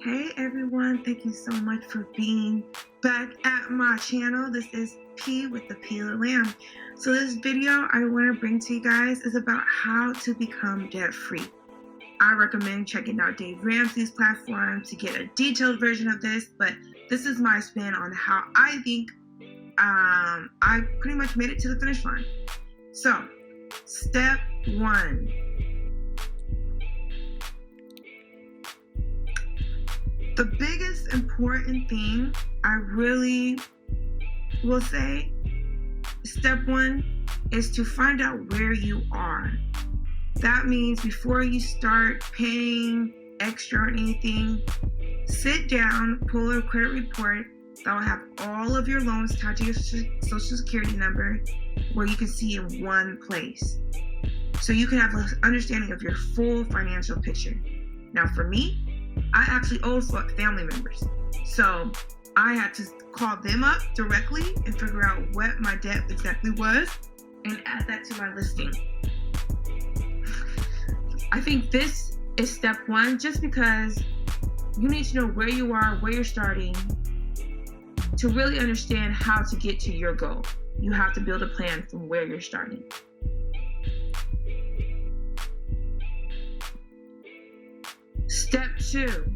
Hey everyone, thank you so much for being back at my channel. This is P with ThePillaLam. So this video I want to bring to you guys is about how to become debt-free. I recommend checking out Dave Ramsey's platform to get a detailed version of this, but this is my spin on how I think I pretty much made it to the finish line. So, step 1. The biggest important thing I really will say, step 1, is to find out where you are. That means before you start paying extra or anything, sit down, pull a credit report that will have all of your loans tied to your social security number where you can see in one place. So you can have an understanding of your full financial picture. Now for me, I actually owe family members. So I had to call them up directly and figure out what my debt exactly was and add that to my listing. I think this is step 1 just because you need to know where you are, where you're starting to really understand how to get to your goal. You have to build a plan from where you're starting. Step 2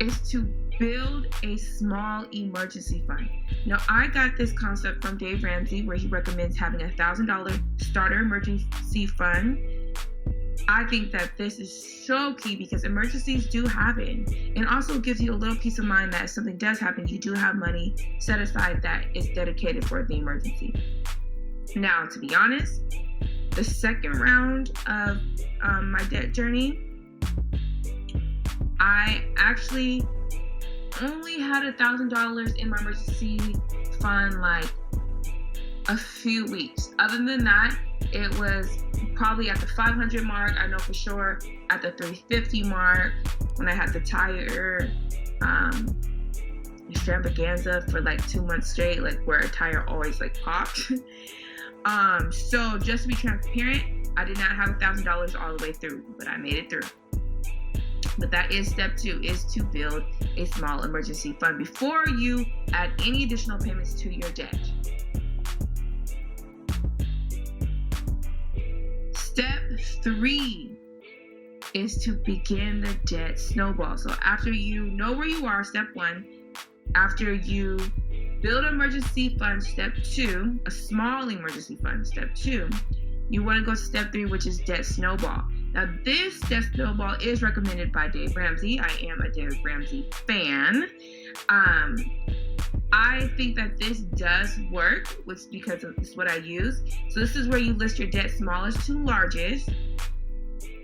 is to build a small emergency fund. Now, I got this concept from Dave Ramsey where he recommends having $1,000 starter emergency fund. I think that this is so key because emergencies do happen, and also gives you a little peace of mind that if something does happen, you do have money set aside that is dedicated for the emergency. Now, to be honest, the second round of my debt journey, I actually only had $1,000 in my emergency fund like a few weeks. Other than that, it was probably at the 500 mark. I know for sure at the 350 mark when I had the tire extravaganza for like 2 months straight, like where a tire always like popped. So just to be transparent, I did not have $1,000 all the way through, but I made it through. But that is step 2, is to build a small emergency fund before you add any additional payments to your debt. Step 3 is to begin the debt snowball. So after you know where you are, step 1, after you build an emergency fund, step 2, a small emergency fund, step 2, you want to go to step 3, which is debt snowball. Now, this debt snowball is recommended by Dave Ramsey. I am a Dave Ramsey fan. I think that this does work, which because of this what I use. So this is where you list your debt smallest to largest.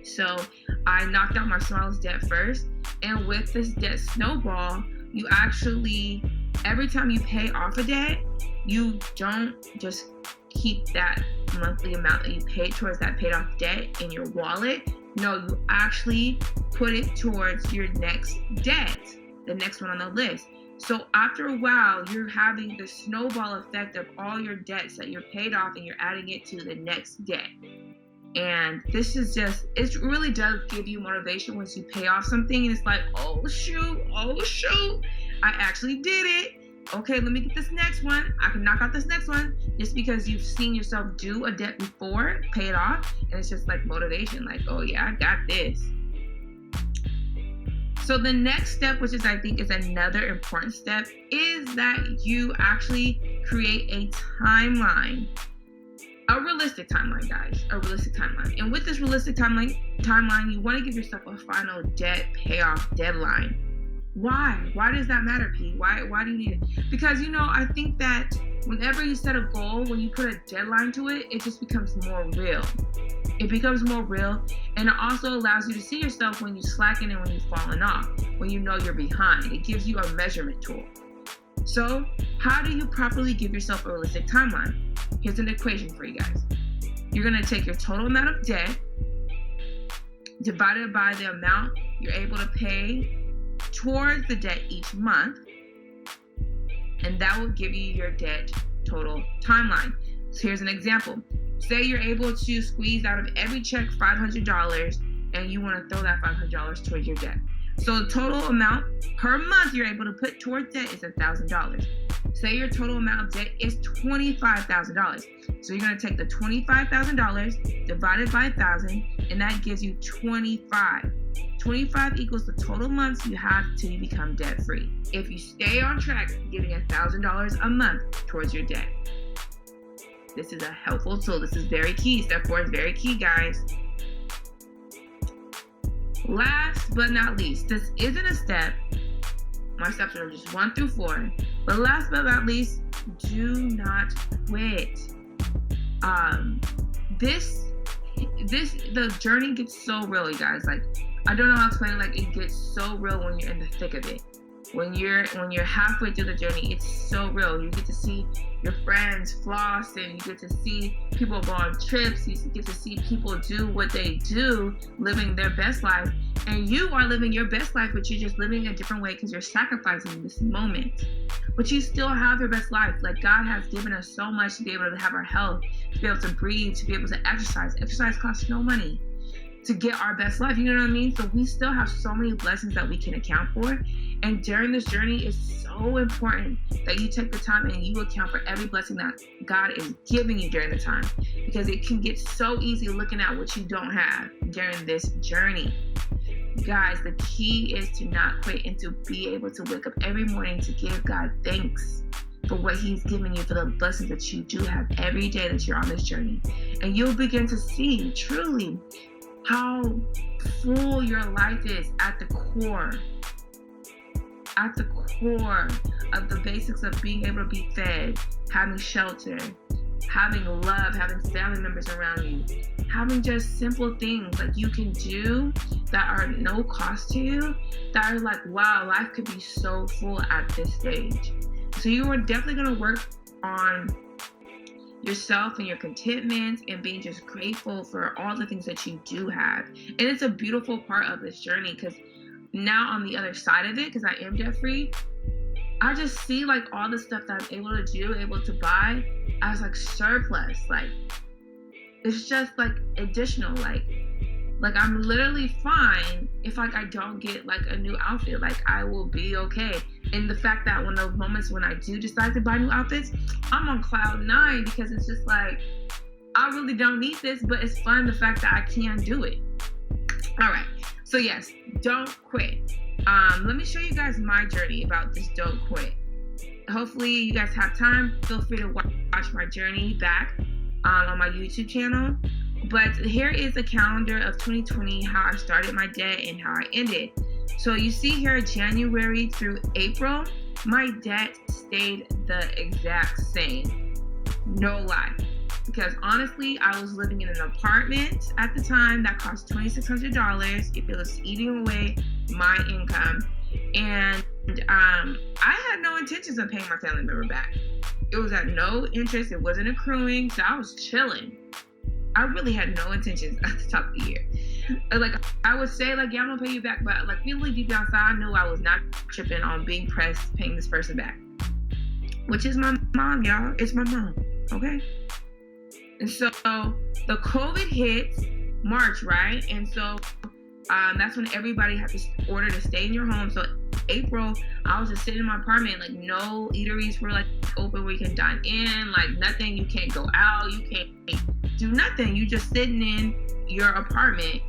So I knocked out my smallest debt first. And with this debt snowball, you actually, every time you pay off a debt, you don't just keep that monthly amount that you paid towards that paid off debt in your wallet. No, you actually put it towards your next debt, the next one on the list. So after a while, you're having the snowball effect of all your debts that you're paid off and you're adding it to the next debt. And this is just, it really does give you motivation once you pay off something and it's like, oh shoot, I actually did it. Okay, let me get this next one. I can knock out this next one just because you've seen yourself do a debt before, pay it off, and it's just like motivation, like, oh yeah, I got this. So the next step, which is I think is another important step, is that you actually create a timeline. A realistic timeline, guys. A realistic timeline. And with this realistic timeline, you want to give yourself a final debt payoff deadline. Why? Why does that matter, P? Why do you need it? Because, I think that whenever you set a goal, when you put a deadline to it, it just becomes more real. It becomes more real, and it also allows you to see yourself when you slacken and when you've fallen off, when you know you're behind. It gives you a measurement tool. So, how do you properly give yourself a realistic timeline? Here's an equation for you guys. You're going to take your total amount of debt, divided by the amount you're able to pay towards the debt each month, and that will give you your debt total timeline. So here's an example. Say you're able to squeeze out of every check $500 and you want to throw that $500 towards your debt. So the total amount per month you're able to put towards debt is $1,000. Say your total amount of debt is $25,000. So you're going to take the $25,000 divided by 1,000, and that gives you 25. 25 equals the total months you have till you become debt free. If you stay on track, giving $1,000 a month towards your debt. This is a helpful tool. This is very key. Step 4 is very key, guys. Last but not least, this isn't a step. My steps are just 1 through 4. But last but not least, do not quit. The journey gets so real, you guys. Like, I don't know how to explain it. Like, it gets so real when you're in the thick of it. When you're halfway through the journey, it's so real. You get to see your friends floss, and you get to see people go on trips. You get to see people do what they do, living their best life. And you are living your best life, but you're just living a different way because you're sacrificing this moment. But you still have your best life. Like, God has given us so much to be able to have our health, to be able to breathe, to be able to exercise. Exercise costs no money to get our best life. You know what I mean? So we still have so many blessings that we can account for. And during this journey, it's so important that you take the time and you account for every blessing that God is giving you during the time, because it can get so easy looking at what you don't have during this journey. Guys, the key is to not quit and to be able to wake up every morning to give God thanks for what He's given you, for the blessings that you do have every day that you're on this journey. And you'll begin to see truly how full your life is at the core of the basics of being able to be fed, having shelter, having love, having family members around you, having just simple things like you can do that are no cost to you, that are like, wow, life could be so full at this stage. So you are definitely going to work on yourself and your contentment and being just grateful for all the things that you do have. And it's a beautiful part of this journey, because now on the other side of it, because I am debt free, I just see like all the stuff that I'm able to do, able to buy as like surplus. Like, it's just like additional, like I'm literally fine if like I don't get like a new outfit. Like, I will be okay. And the fact that when those moments when I do decide to buy new outfits, I'm on cloud 9, because it's just like, I really don't need this, but it's fun the fact that I can do it. All right. So yes, don't quit. Let me show you guys my journey about this don't quit. Hopefully you guys have time. Feel free to watch my journey back on my YouTube channel. But here is a calendar of 2020, how I started my debt and how I ended. So you see here, January through April, my debt stayed the exact same. No lie. Because honestly, I was living in an apartment at the time that cost $2,600 if it was eating away my income. And I had no intentions of paying my family member back. It was at no interest. It wasn't accruing. So I was chilling. I really had no intentions at the top of the year. Like, I would say, like, yeah, I'm gonna pay you back, but like, really deep down inside, I knew I was not tripping on being pressed paying this person back. Which is my mom, y'all. It's my mom, okay? And so the COVID hit March, right? And so that's when everybody had to order to stay in your home. So April, I was just sitting in my apartment, like, no eateries were like open where you can dine in, like nothing. You can't go out, you can't do nothing. You just sitting in your apartment.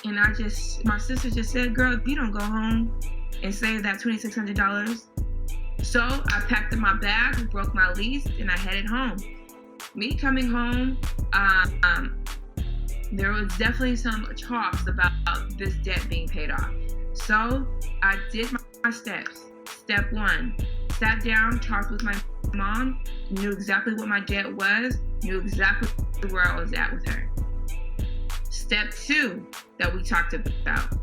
And my sister just said, girl, if you don't go home and save that $2,600. So I packed up my bag, broke my lease, and I headed home. Me coming home, there was definitely some talks about this debt being paid off. So I did my steps. Step 1, sat down, talked with my mom, knew exactly what my debt was, knew exactly where I was at with her. Step 2 that we talked about.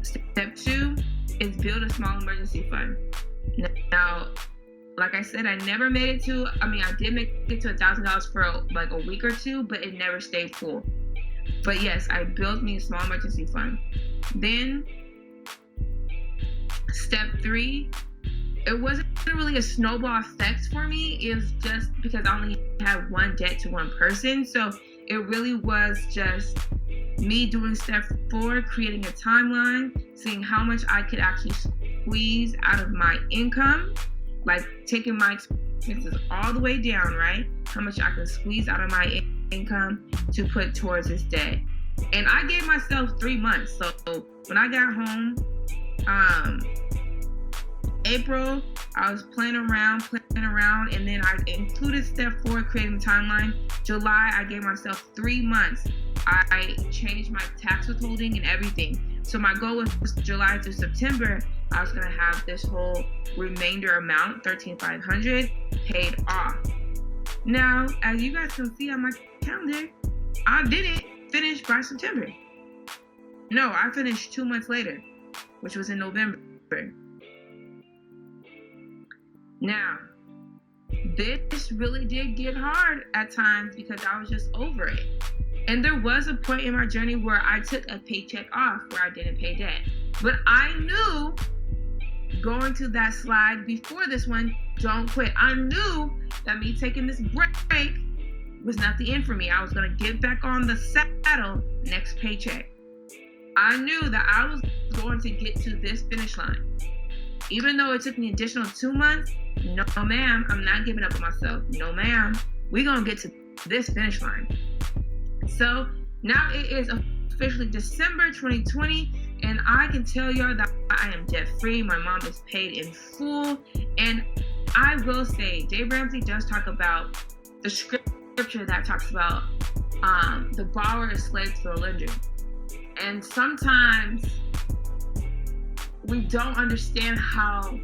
Step 2 is build a small emergency fund. Now, like I said, I never made it to, I did make it to $1,000 for like a week or two, but it never stayed full. But yes, I built me a small emergency fund. Then, step 3, it wasn't really a snowball effect for me. It was just because I only had one debt to one person. So it really was just me doing step 4, creating a timeline, seeing how much I could actually squeeze out of my income, like taking my expenses all the way down, right? How much I can squeeze out of my income to put towards this debt. And I gave myself 3 months. So when I got home, April, I was playing around, and then I included step 4, creating the timeline. July, I gave myself 3 months. I changed my tax withholding and everything. So my goal was July through September, I was gonna have this whole remainder amount, $13,500, paid off. Now, as you guys can see on my calendar, I didn't finish by September. No, I finished 2 months later, which was in November. Now, this really did get hard at times because I was just over it. And there was a point in my journey where I took a paycheck off, where I didn't pay debt. But I knew, going to that slide before this one, don't quit. I knew that me taking this break was not the end for me. I was going to get back on the saddle next paycheck. I knew that I was going to get to this finish line. Even though it took me an additional 2 months, no ma'am, I'm not giving up on myself. No ma'am, we're going to get to this finish line. So now it is officially December 2020, and I can tell y'all that I am debt free. My mom is paid in full. And I will say, Dave Ramsey does talk about the scripture that talks about the borrower is slave to the lender. And sometimes we don't understand how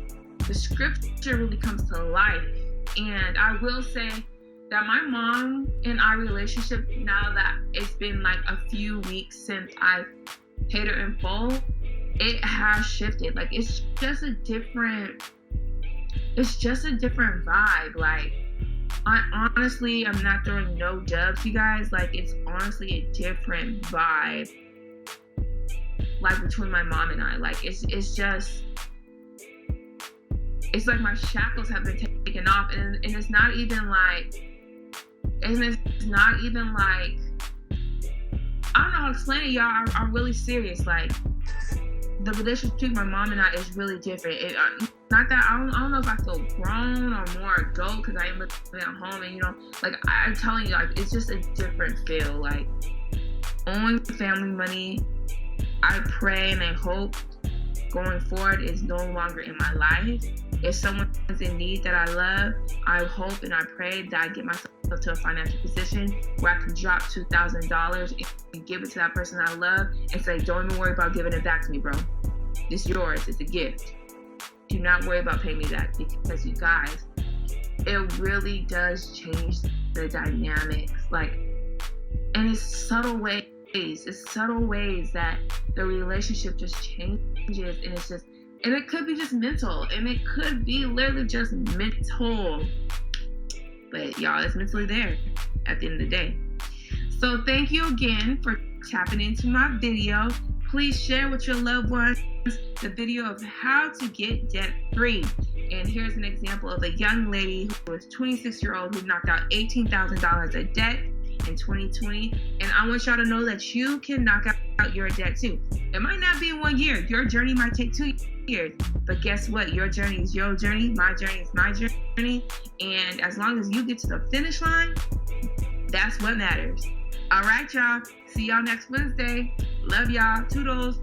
the scripture really comes to life. And I will say that my mom and I relationship, now that it's been like a few weeks since I paid her in full, it has shifted. Like it's just a different vibe. Like I'm not throwing no dubs, you guys. Like it's honestly a different vibe, like between my mom and I. Like it's like my shackles have been taken off, and it's not even like, I don't know how to explain it, y'all. I'm really serious. Like the relationship between my mom and I is really different. Not that I don't know if I feel grown or more adult because I am living at home, and like I'm telling you, like it's just a different feel. Like owing family money, I pray and I hope going forward is no longer in my life. If someone's in need that I love, I hope and I pray that I get myself to a financial position where I can drop $2,000 and give it to that person I love and say, don't even worry about giving it back to me, bro. It's yours. It's a gift. Do not worry about paying me back, because you guys, it really does change the dynamics. Like, and it's subtle ways. It's subtle ways that the relationship just changes, and it's just, and it could be just mental, and it could be literally just mental. But y'all, it's mentally there at the end of the day. So thank you again for tapping into my video. Please share with your loved ones the video of how to get debt free. And here's an example of a young lady who was 26-year-old who knocked out $18,000 of debt in 2020. And I want y'all to know that you can knock out your debt too. It might not be in 1 year. Your journey might take 2 years. But guess what? Your journey is your journey. My journey is my journey. And as long as you get to the finish line, that's what matters. All right, y'all. See y'all next Wednesday. Love y'all. Toodles.